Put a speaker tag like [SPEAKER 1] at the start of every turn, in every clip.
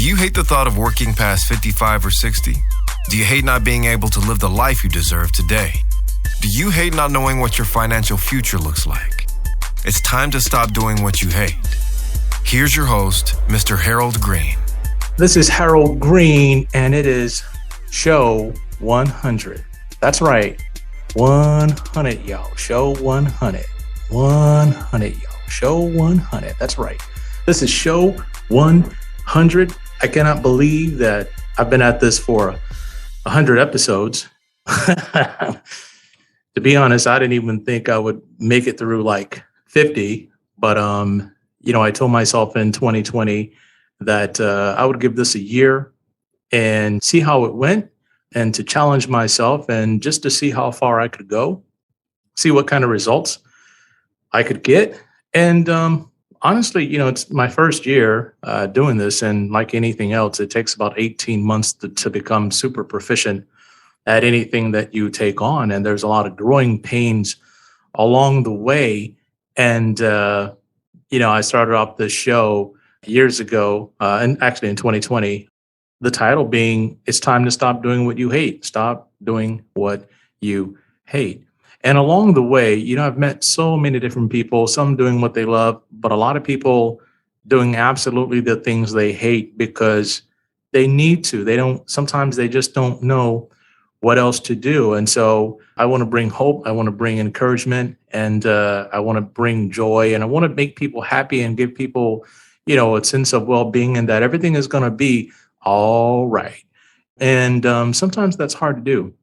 [SPEAKER 1] you hate the thought of working past 55 or 60? Do you hate not being able to live the life you deserve today? Do you hate not knowing what your financial future looks like? It's time to stop doing what you hate. Here's your host, Mr. Harold Green.
[SPEAKER 2] This is Harold Green, and it is show 100. That's right, 100, y'all. Show 100. 100, y'all. Show 100. That's right. This is show 100. I cannot believe that I've been at this for 100 episodes. To be honest, I didn't even think I would make it through like 50. But, I told myself in 2020 that I would give this a year and see how it went, and to challenge myself and just to see how far I could go, see what kind of results I could get. And honestly, it's my first year doing this. And like anything else, it takes about 18 months to become super proficient at anything that you take on. And there's a lot of growing pains along the way. And, I started off this show years ago, and actually in 2020, the title being, it's time to stop doing what you hate. Stop doing what you hate. And along the way, I've met so many different people, some doing what they love, but a lot of people doing absolutely the things they hate because they need to. Sometimes they just don't know what else to do. And so I want to bring hope. I want to bring encouragement, and I want to bring joy, and I want to make people happy and give people, a sense of well-being, and that everything is going to be all right. And sometimes that's hard to do.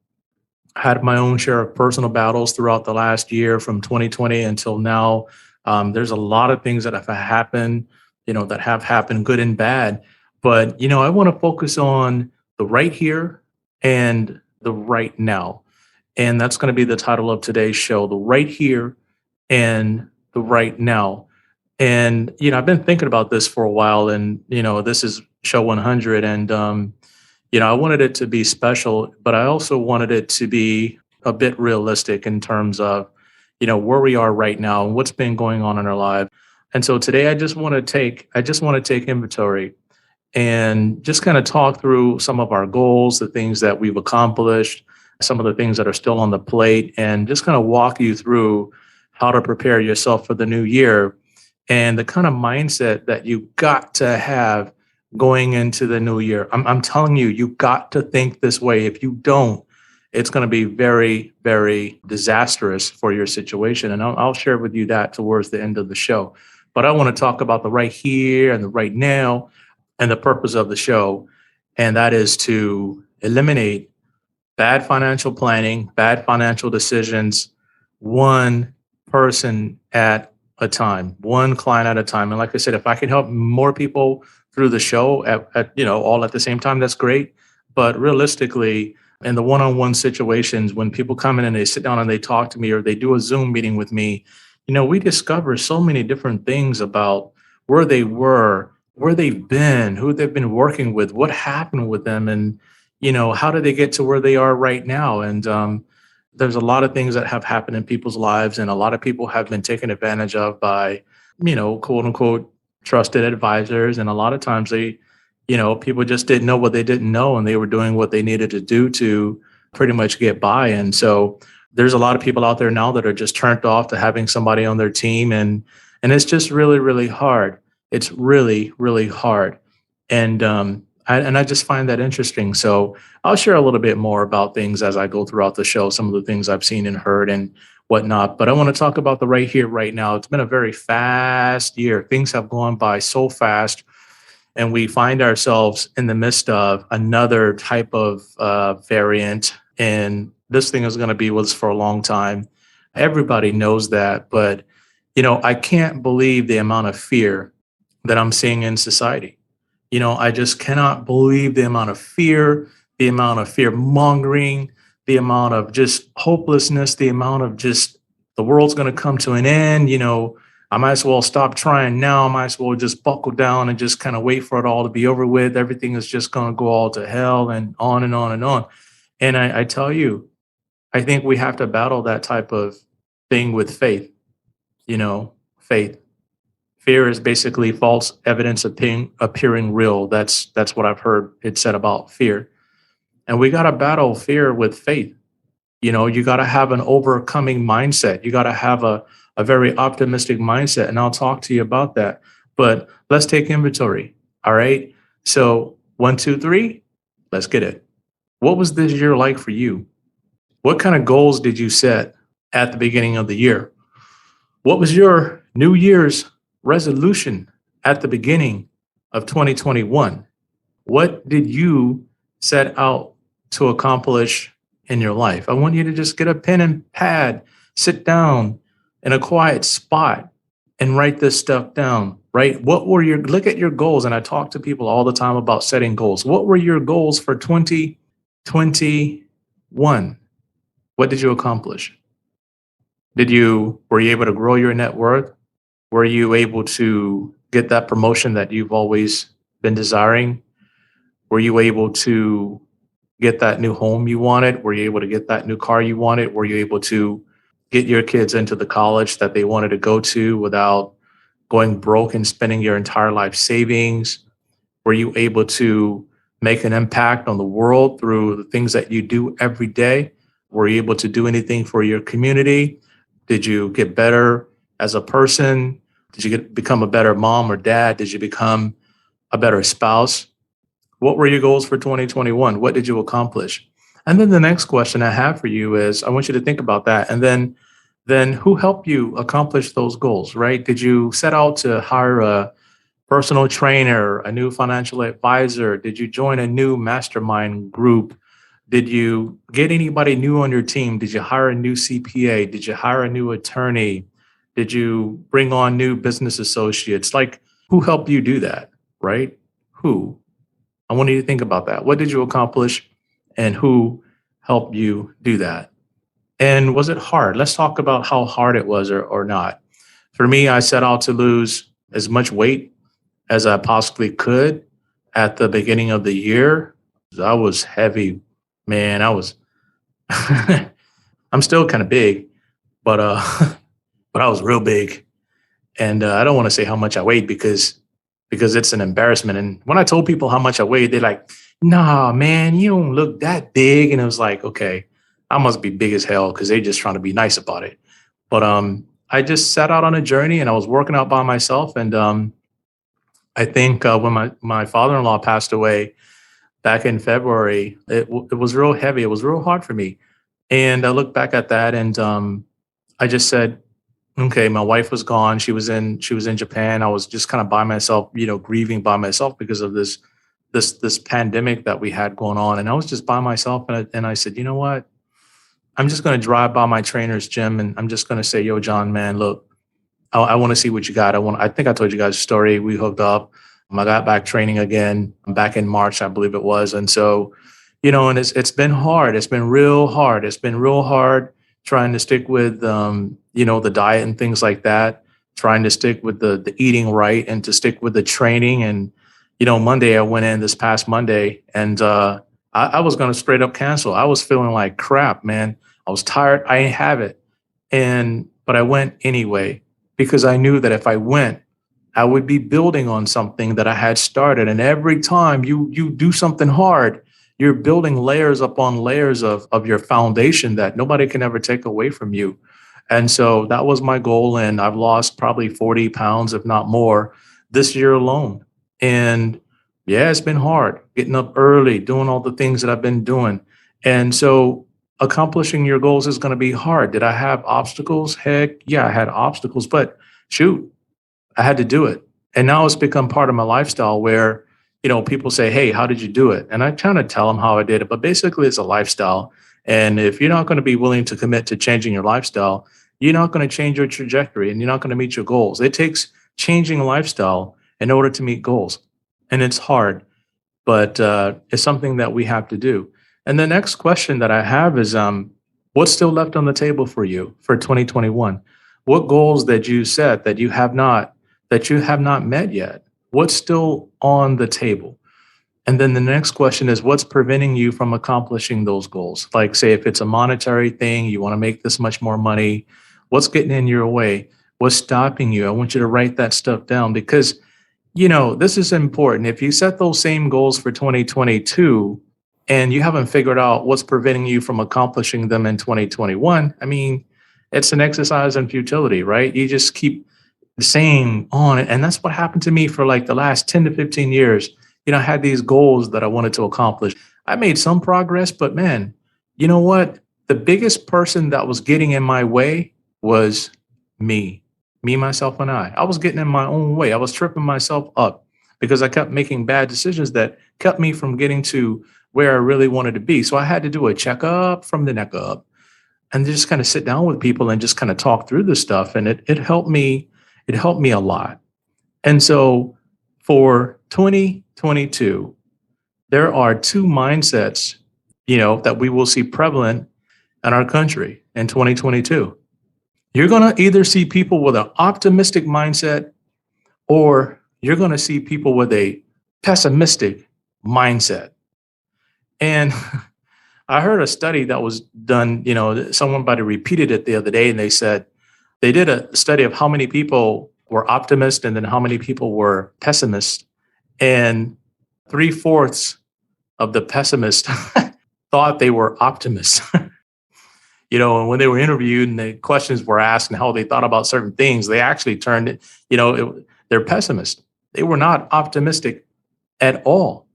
[SPEAKER 2] I had my own share of personal battles throughout the last year from 2020 until now. There's a lot of things that have happened, good and bad. But, I want to focus on the right here and the right now. And that's going to be the title of today's show, the right here and the right now. And, I've been thinking about this for a while, and, this is show 100. And, I wanted it to be special, but I also wanted it to be a bit realistic in terms of, where we are right now and what's been going on in our life. And so today I just want to take inventory and just kind of talk through some of our goals, the things that we've accomplished, some of the things that are still on the plate, and just kind of walk you through how to prepare yourself for the new year and the kind of mindset that you got to have going into the new year. I'm telling you, you got to think this way. If you don't, it's going to be very, very disastrous for your situation. And I'll share with you that towards the end of the show. But I want to talk about the right here and the right now and the purpose of the show. And that is to eliminate bad financial planning, bad financial decisions, one person at a time, one client at a time. And like I said, if I can help more people through the show all at the same time, that's great. But realistically, in the one-on-one situations, when people come in and they sit down and they talk to me, or they do a Zoom meeting with me, we discover so many different things about where they were, where they've been, who they've been working with, what happened with them, and, how did they get to where they are right now? And there's a lot of things that have happened in people's lives, and a lot of people have been taken advantage of by, quote unquote, trusted advisors. And a lot of times people just didn't know what they didn't know, and they were doing what they needed to do to pretty much get by. And so there's a lot of people out there now that are just turned off to having somebody on their team. And it's just really, really hard. It's really, really hard. And I just find that interesting. So I'll share a little bit more about things as I go throughout the show, some of the things I've seen and heard and whatnot. But I want to talk about the right here, right now. It's been a very fast year. Things have gone by so fast, and we find ourselves in the midst of another type of variant. And this thing is going to be with us for a long time. Everybody knows that. But, I can't believe the amount of fear that I'm seeing in society. I just cannot believe the amount of fear mongering, the amount of just hopelessness, the amount of just the world's going to come to an end. I might as well stop trying now. I might as well just buckle down and just kind of wait for it all to be over with. Everything is just going to go all to hell, and on and on and on. And I tell you, I think we have to battle that type of thing with faith, faith. Fear is basically false evidence appearing real. That's what I've heard it said about fear. And we got to battle fear with faith. You got to have an overcoming mindset. You got to have a very optimistic mindset. And I'll talk to you about that. But let's take inventory. All right. So 1, 2, 3, let's get it. What was this year like for you? What kind of goals did you set at the beginning of the year? What was your New Year's resolution at the beginning of 2021? What did you set out to accomplish in your life? I want you to just get a pen and pad, sit down in a quiet spot and write this stuff down, right? Look at your goals. And I talk to people all the time about setting goals. What were your goals for 2021? What did you accomplish? Were you able to grow your net worth? Were you able to get that promotion that you've always been desiring? Were you able to get that new home you wanted? Were you able to get that new car you wanted? Were you able to get your kids into the college that they wanted to go to without going broke and spending your entire life savings? Were you able to make an impact on the world through the things that you do every day? Were you able to do anything for your community? Did you get better as a person? Did you become a better mom or dad? Did you become a better spouse? What were your goals for 2021? What did you accomplish? And then the next question I have for you is, I want you to think about that. And then who helped you accomplish those goals, right? Did you set out to hire a personal trainer, a new financial advisor? Did you join a new mastermind group? Did you get anybody new on your team? Did you hire a new CPA? Did you hire a new attorney? Did you bring on new business associates? Like, who helped you do that, right? Who? I want you to think about that. What did you accomplish and who helped you do that? And was it hard? Let's talk about how hard it was or not. For me, I set out to lose as much weight as I possibly could at the beginning of the year. I was heavy, man. I'm still kind of big, but I was real big. And I don't want to say how much I weighed because it's an embarrassment. And when I told people how much I weighed, they're like, nah, man, you don't look that big. And it was like, okay, I must be big as hell because they're just trying to be nice about it. But I just set out on a journey and I was working out by myself. And I think when my father-in-law passed away back in February, it was real heavy. It was real hard for me. And I looked back at that and I just said, okay, my wife was gone. She was in Japan. I was just kind of by myself, grieving by myself because of this pandemic that we had going on. And I was just by myself. And I said, you know what? I'm just going to drive by my trainer's gym and I'm just going to say, yo, John, man, look, I want to see what you got. I think I told you guys a story. We hooked up. I got back training again back in March, I believe it was. And so, and it's been hard. It's been real hard. It's been real hard trying to stick with, the diet and things like that, trying to stick with the eating right and to stick with the training. And, Monday, I went in this past Monday and I was going to straight up cancel. I was feeling like crap, man. I was tired. I didn't have it. But I went anyway, because I knew that if I went, I would be building on something that I had started. And every time you do something hard, you're building layers upon layers of your foundation that nobody can ever take away from you. And so that was my goal. And I've lost probably 40 pounds, if not more, this year alone. And yeah, it's been hard getting up early, doing all the things that I've been doing. And so accomplishing your goals is going to be hard. Did I have obstacles? Heck, yeah, I had obstacles, but shoot, I had to do it. And now it's become part of my lifestyle where, people say, hey, how did you do it? And I kind of tell them how I did it, but basically it's a lifestyle. And if you're not going to be willing to commit to changing your lifestyle, you're not going to change your trajectory and you're not going to meet your goals. It takes changing a lifestyle in order to meet goals. And it's hard, but it's something that we have to do. And the next question that I have is, what's still left on the table for you for 2021? What goals that you set that you have not met yet? What's still on the table? And then the next question is, what's preventing you from accomplishing those goals? Like, say, if it's a monetary thing, you want to make this much more money, what's getting in your way? What's stopping you? I want you to write that stuff down because, this is important. If you set those same goals for 2022 and you haven't figured out what's preventing you from accomplishing them in 2021, I mean, it's an exercise in futility, right? You just keep saying on it. And that's what happened to me for like the last 10 to 15 years. I had these goals that I wanted to accomplish. I made some progress, but man, you know what? The biggest person that was getting in my way was me, myself, and I. I was getting in my own way. I was tripping myself up because I kept making bad decisions that kept me from getting to where I really wanted to be. So I had to do a checkup from the neck up and just kind of sit down with people and just kind of talk through this stuff. And it helped me. It helped me a lot. And so for 2022, there are two mindsets, that we will see prevalent in our country in 2022. You're going to either see people with an optimistic mindset or you're going to see people with a pessimistic mindset. And I heard a study that was done, somebody repeated it the other day, and they said they did a study of how many people were optimists and then how many people were pessimists. And 3/4 of the pessimists thought they were optimists. And when they were interviewed and the questions were asked and how they thought about certain things, they actually turned it, they're pessimists. They were not optimistic at all.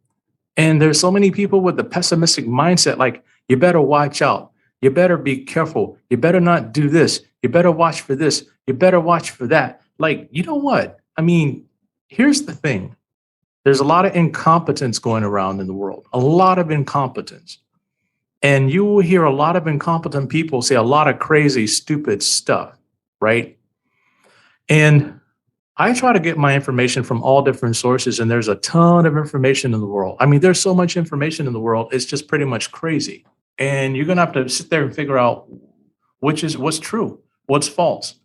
[SPEAKER 2] And there's so many people with the pessimistic mindset, like, you better watch out. You better be careful. You better not do this. You better watch for this. You better watch for that. Like, you know what? I mean, here's the thing. There's a lot of incompetence going around in the world, a lot of incompetence. And you will hear a lot of incompetent people say a lot of crazy, stupid stuff, right? And I try to get my information from all different sources, and there's a ton of information in the world. I mean, there's so much information in the world, it's just pretty much crazy. And you're going to have to sit there and figure out what's true, what's false,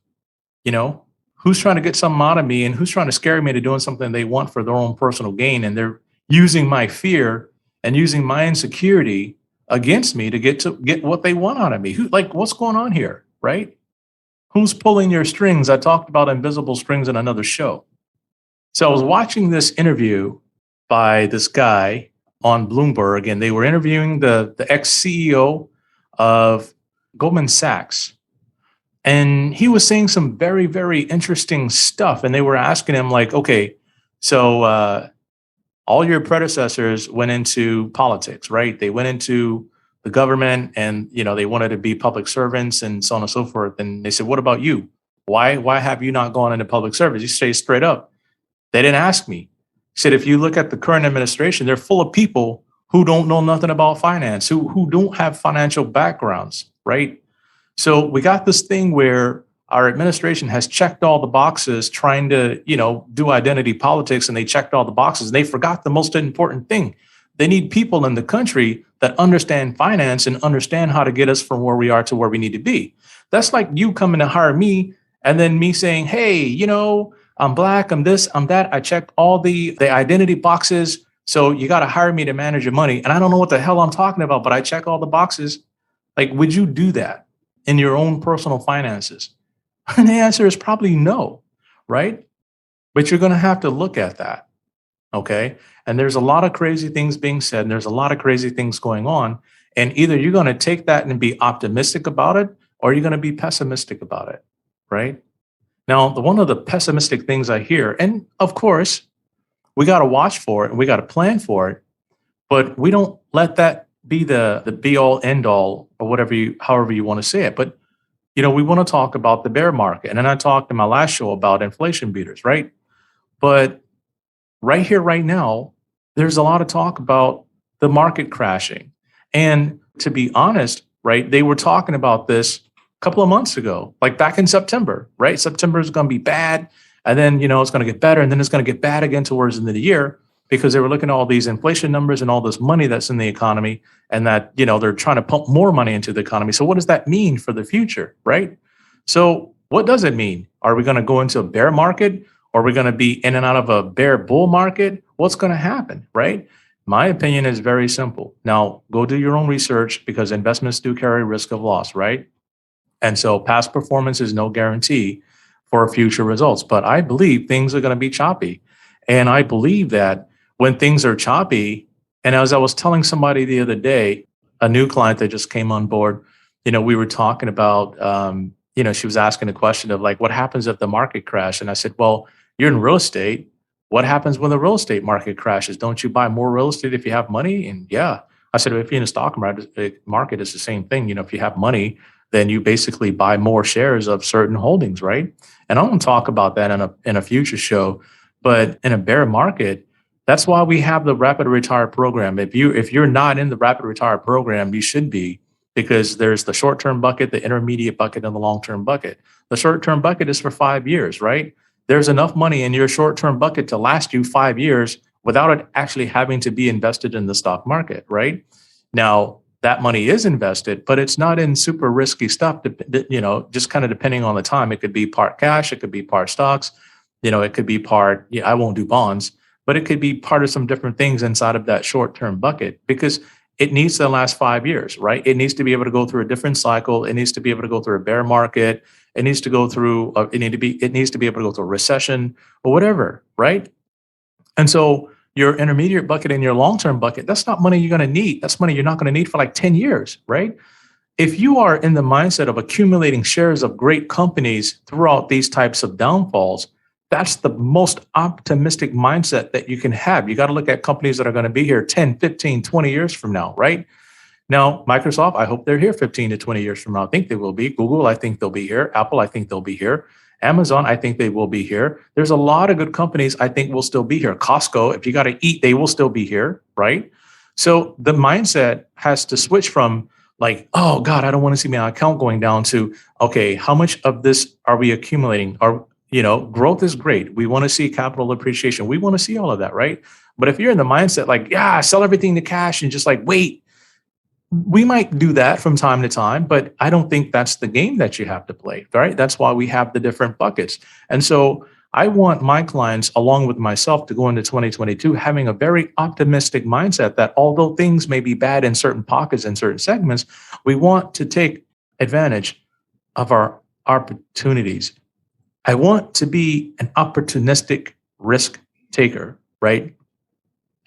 [SPEAKER 2] who's trying to get something out of me and who's trying to scare me to doing something they want for their own personal gain. And they're using my fear and using my insecurity against me to get what they want out of me. What's going on here, right? Who's pulling your strings? I talked about invisible strings in another show. So I was watching this interview by this guy on Bloomberg, and they were interviewing the ex-CEO of Goldman Sachs. And he was saying some very, very interesting stuff. And they were asking him like, okay, so all your predecessors went into politics, right? They went into the government and, they wanted to be public servants and so on and so forth. And they said, what about you? Why have you not gone into public service? You say straight up, they didn't ask me. He said, if you look at the current administration, they're full of people who don't know nothing about finance, who don't have financial backgrounds, right? So we got this thing where our administration has checked all the boxes trying to, do identity politics, and they checked all the boxes and they forgot the most important thing. They need people in the country that understand finance and understand how to get us from where we are to where we need to be. That's like you coming to hire me and then me saying, hey, I'm Black, I'm this, I'm that. I checked all the identity boxes. So you got to hire me to manage your money. And I don't know what the hell I'm talking about, but I check all the boxes. Like, would you do that in your own personal finances? And the answer is probably no, right? But you're going to have to look at that, okay? And there's a lot of crazy things being said, and there's a lot of crazy things going on. And either you're going to take that and be optimistic about it, or you're going to be pessimistic about it, right? Now, one of the pessimistic things I hear, and of course, we got to watch for it and we got to plan for it, but we don't let that be the be all end all or however you want to say it. But we want to talk about the bear market. And then I talked in my last show about inflation beaters, right? But right here, right now, there's a lot of talk about the market crashing. And to be honest, right, they were talking about this a couple of months ago, like back in September, right? September is going to be bad. And then, it's going to get better. And then it's going to get bad again towards the end of the year, because they were looking at all these inflation numbers and all this money that's in the economy, and that, they're trying to pump more money into the economy. So what does that mean for the future, right? So what does it mean? Are we going to go into a bear market? Or are we going to be in and out of a bear bull market? What's going to happen, right? My opinion is very simple. Now, go do your own research, because investments do carry risk of loss, right? And so past performance is no guarantee for future results. But I believe things are going to be choppy. And I believe that when things are choppy, and as I was telling somebody the other day, a new client that just came on board, we were talking about, she was asking a question of like, what happens if the market crash? And I said, well, you're in real estate. What happens when the real estate market crashes? Don't you buy more real estate if you have money? And yeah, I said, if you're in a stock market, it's the same thing. If you have money, then you basically buy more shares of certain holdings, right? And I'm going to talk about that in a future show. But in a bear market, that's why we have the Rapid Retire program. If you're not in the Rapid Retire program, you should be, because there's the short-term bucket, the intermediate bucket, and the long-term bucket. The short-term bucket is for 5 years, right? There's enough money in your short-term bucket to last you 5 years without it actually having to be invested in the stock market, right? Now, that money is invested, but it's not in super risky stuff, just kind of depending on the time. It could be part cash, it could be part stocks, it could be part, I won't do bonds, but it could be part of some different things inside of that short-term bucket, because it needs to last 5 years, right? It needs to be able to go through a different cycle. It needs to be able to go through a bear market. It needs to go through, it needs to be able to go through a recession or whatever, right? And so your intermediate bucket and your long-term bucket, that's not money you're going to need. That's money you're not going to need for like 10 years, right? If you are in the mindset of accumulating shares of great companies throughout these types of downfalls, that's the most optimistic mindset that you can have. You got to look at companies that are going to be here 10, 15, 20 years from now, right? Now, Microsoft, I hope they're here 15 to 20 years from now. I think they will be. Google, I think they'll be here. Apple, I think they'll be here. Amazon, I think they will be here. There's a lot of good companies I think will still be here. Costco, if you got to eat, they will still be here, right? So the mindset has to switch from like, oh God, I don't want to see my account going down, to, okay, how much of this are we accumulating? Growth is great. We want to see capital appreciation. We want to see all of that, right? But if you're in the mindset like, yeah, sell everything to cash and just like, wait, we might do that from time to time, but I don't think that's the game that you have to play, right? That's why we have the different buckets. And so I want my clients, along with myself, to go into 2022 having a very optimistic mindset that although things may be bad in certain pockets and certain segments, we want to take advantage of our opportunities. I want to be an opportunistic risk taker, right?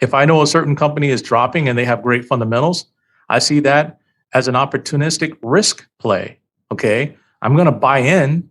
[SPEAKER 2] If I know a certain company is dropping and they have great fundamentals, I see that as an opportunistic risk play, okay? I'm going to buy in.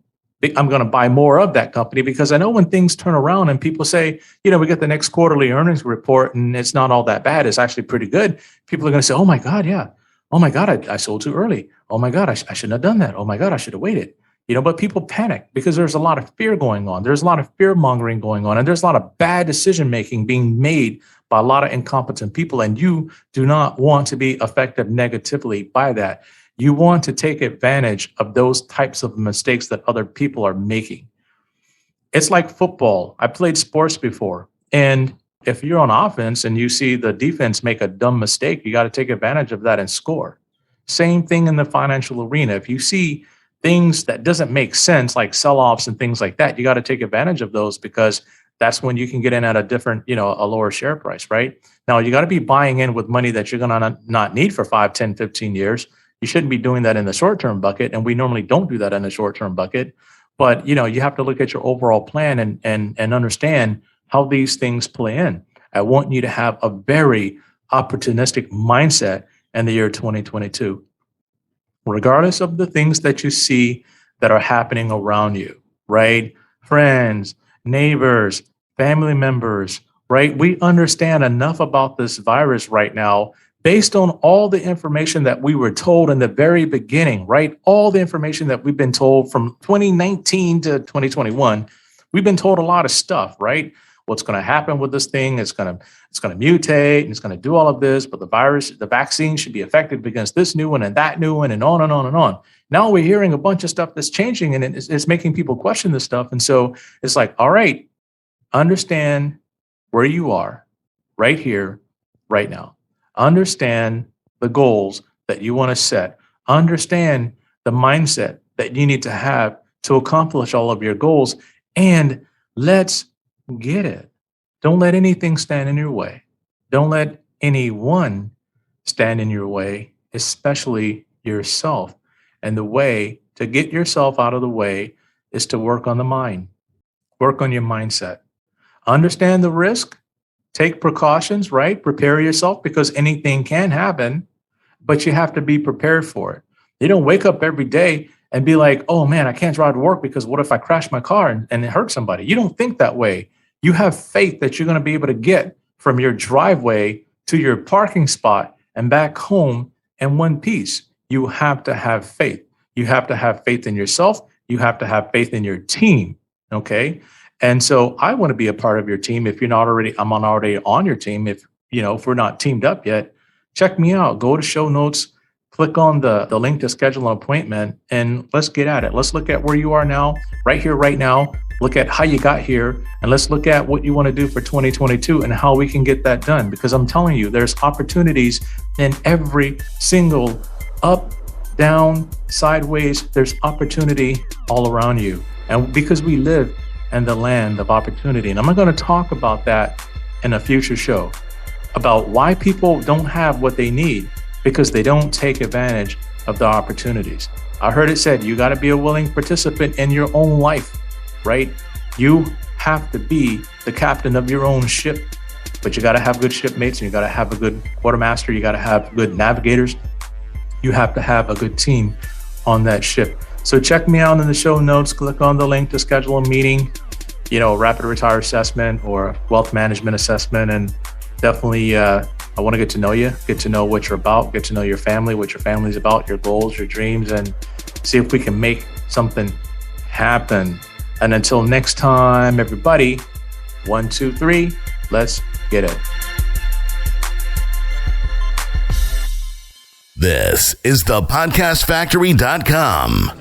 [SPEAKER 2] I'm going to buy more of that company, because I know when things turn around and people say, we get the next quarterly earnings report and it's not all that bad, it's actually pretty good. People are going to say, oh my God, yeah. Oh my God, I sold too early. Oh my God, I shouldn't have done that. Oh my God, I should have waited. But people panic because there's a lot of fear going on. There's a lot of fear mongering going on, and there's a lot of bad decision making being made by a lot of incompetent people. And you do not want to be affected negatively by that. You want to take advantage of those types of mistakes that other people are making. It's like football. I played sports before. And if you're on offense and you see the defense make a dumb mistake, you got to take advantage of that and score. Same thing in the financial arena. If you see things that doesn't make sense, like sell-offs and things like that, you got to take advantage of those, because that's when you can get in at a different, a lower share price, right? Now, you got to be buying in with money that you're going to not need for 5, 10, 15 years. You shouldn't be doing that in the short-term bucket, and we normally don't do that in the short-term bucket. But, you have to look at your overall plan and understand how these things play in. I want you to have a very opportunistic mindset in the year 2022. Regardless of the things that you see that are happening around you, right? Friends, neighbors, family members, right? We understand enough about this virus right now based on all the information that we were told in the very beginning, right? All the information that we've been told from 2019 to 2021, we've been told a lot of stuff, right? What's going to happen with this thing? It's going to mutate and it's going to do all of this, but the vaccine should be effective against this new one and that new one, and on and on and on. Now we're hearing a bunch of stuff that's changing, and it's making people question this stuff. And so it's like, all right, understand where you are right here, right now. Understand the goals that you want to set. Understand the mindset that you need to have to accomplish all of your goals, and let's get it. Don't let anything stand in your way. Don't let anyone stand in your way, especially yourself. And the way to get yourself out of the way is to work on the mind, work on your mindset, understand the risk, take precautions, right? Prepare yourself because anything can happen, but you have to be prepared for it. You don't wake up every day and be like, oh man, I can't drive to work because what if I crash my car and it hurt somebody? You don't think that way. You have faith that you're going to be able to get from your driveway to your parking spot and back home in one piece. You have to have faith. You have to have faith in yourself. You have to have faith in your team. Okay. And so I want to be a part of your team. If you're not already, I'm already on your team. If we're not teamed up yet, check me out. Go to show notes, click on the link to schedule an appointment, and let's get at it. Let's look at where you are now, right here, right now. Look at how you got here, and let's look at what you want to do for 2022 and how we can get that done. Because I'm telling you, there's opportunities in every single up, down, sideways. There's opportunity all around you. And because we live in the land of opportunity, and I'm going to talk about that in a future show, about why people don't have what they need because they don't take advantage of the opportunities. I heard it said, you got to be a willing participant in your own life, right? You have to be the captain of your own ship, but you got to have good shipmates, and you got to have a good quartermaster. You got to have good navigators. You have to have a good team on that ship. So check me out in the show notes. Click on the link to schedule a meeting, rapid retire assessment or wealth management assessment. And definitely, I want to get to know you, get to know what you're about, get to know your family, what your family's about, your goals, your dreams, and see if we can make something happen. And until next time, everybody, 1, 2, 3, let's get it.
[SPEAKER 3] This is thepodcastfactory.com.